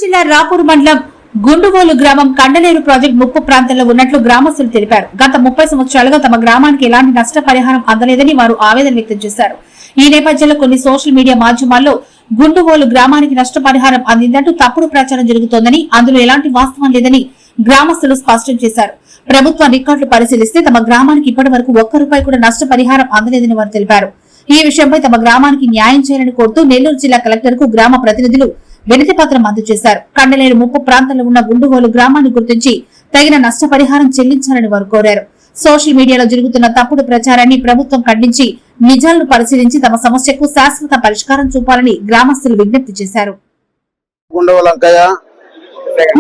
జిల్లా రాపూర్ మండలం గుండువోలు గ్రామం కండలేరు ప్రాజెక్టు ముప్పు ప్రాంతంలో ఉన్నట్లు గ్రామస్తులు తెలిపారు. గత 30 సంవత్సరాలుగా తమ గ్రామానికి ఎలాంటి నష్టపరిహారం అందలేదని వారు ఆవేదన వ్యక్తం చేశారు. ఈ నేపథ్యంలో కొన్ని సోషల్ మీడియా మాధ్యమాల్లో గుండువోలు గ్రామానికి నష్టపరిహారం అందిందంటూ తప్పుడు ప్రచారం జరుగుతోందని, అందులో ఎలాంటి వాస్తవం లేదని గ్రామస్తులు స్పష్టం చేశారు. ప్రభుత్వ రికార్డులు పరిశీలిస్తే తమ గ్రామానికి ఇప్పటి వరకు ₹1 కూడా నష్టపరిహారం అందలేదని వారు తెలిపారు. ఈ విషయంపై తమ గ్రామానికి న్యాయం చేయాలని కోరుతూ నెల్లూరు జిల్లా కలెక్టర్ కు గ్రామ ప్రతినిధులు వినతి పత్రం అందజేశారు. కండలేరు ముప్పు ప్రాంతంలో ఉన్న గుండుగోలు గ్రామాన్ని గుర్తించి తగిన నష్టపరిహారం చెల్లించాలని వారు కోరారు. సోషల్ మీడియాలో జరుగుతున్న తప్పుడు ప్రచారాన్ని ప్రభుత్వం ఖండించి నిజాలను పరిశీలించి తమ సమస్యకు శాశ్వత పరిష్కారం చూపాలని గ్రామస్తులు విజ్ఞప్తి చేశారు.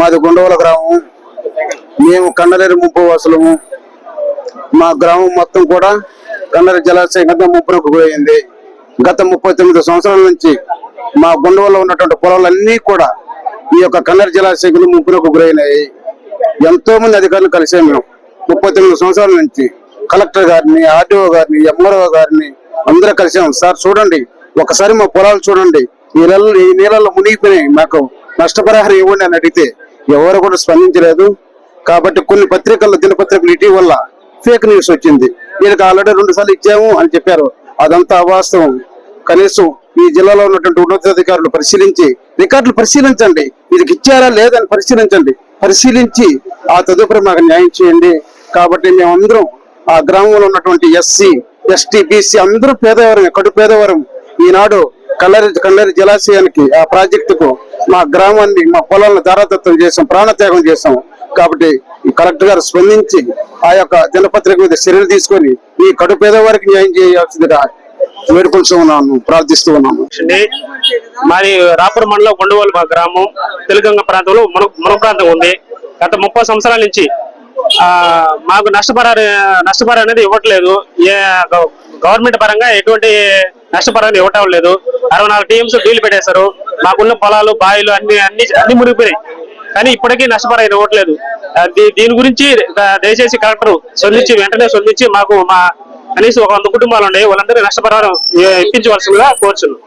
మాది గుండవల గ్రామం. మేము కండలేరు ముప్పు వాసులము. మా గ్రామం మొత్తం కూడా కండలేరు జలాశయం కింద ముప్పునకు పోయింది. గత 39 సంవత్సరాల నుంచి మా గుండవలో ఉన్నటువంటి పొలాలన్నీ కూడా ఈ యొక్క కండలేరు జలాశయం కింద ముప్పునకు గురైనాయి. ఎంతో మంది అధికారులు కలిసాం మేము 39 సంవత్సరాల నుంచి. కలెక్టర్ గారిని, ఆర్డీఓ గారిని, ఎంఆర్ఓ గారిని అందరూ కలిసాం. సార్ చూడండి, ఒకసారి మా పొలాలు చూడండి, ఈ నీళ్ళల్లో మునిగిపోయినాయి, మాకు నష్టపరిహారం ఇవ్వండి అని అడిగితే ఎవరు కూడా స్పందించలేదు. కాబట్టి కొన్ని పత్రికల్లో, దినపత్రికలు ఇటీవల ఫేక్ న్యూస్ వచ్చింది. వీళ్ళకి ఆల్రెడీ 2 సార్లు ఇచ్చాము అని చెప్పారు. అదంతా అవాస్తవం. కనీసం ఈ జిల్లాలో ఉన్నటువంటి ఉన్నతాధికారులు పరిశీలించి రికార్డులు పరిశీలించండి, వీళ్ళకి ఇచ్చారా లేదని పరిశీలించండి. పరిశీలించి ఆ తదుపరి మాకు న్యాయం చేయండి. కాబట్టి మేమందరం ఆ గ్రామంలో ఉన్నటువంటి ఎస్సీ, ఎస్టీ, బీసీ అందరూ పేదవారం, కడు పేదవారం. ఈనాడు కండలేరు జలాశయానికి, ఆ ప్రాజెక్టుకు మా గ్రామాన్ని, మా పొలాలను దారాదత్తం చేసాం, ప్రాణత్యాగం చేసాం. కాబట్టి ఈ కలెక్టర్ గారు స్పందించి ఆ యొక్క దినపత్రిక మీద చర్యలు తీసుకొని ఈ కడు పేదవారికి న్యాయం చేయాల్సిందిగా వేడుకుంటూ ఉన్నాను, ప్రార్థిస్తూ ఉన్నాను. మరి రాపూర్ మండలం గుండువోలు గ్రామం తెలుగంగ ప్రాంతంలో మన ప్రాంతం ఉంది. గత 30 సంవత్సరాల నుంచి మాకు నష్టపరిహారం అనేది ఇవ్వట్లేదు. గవర్నమెంట్ పరంగా ఎటువంటి నష్టపరిహారం ఇవ్వటం లేదు. 64 టీమ్స్ డీల్ పెట్టేశారు. మాకున్న పొలాలు, బాయిలు అన్ని మునిగిపోయినాయి. కానీ ఇప్పటికీ నష్టపరిహారం ఇవ్వట్లేదు. దీని గురించి దయచేసి కలెక్టర్ వెంటనే స్పందించి మాకు కనీసం 100 కుటుంబాలు ఉన్నాయి, వాళ్ళందరినీ నష్టపరిహారం ఇప్పించవలసిందిగా కోరుచున్నాం.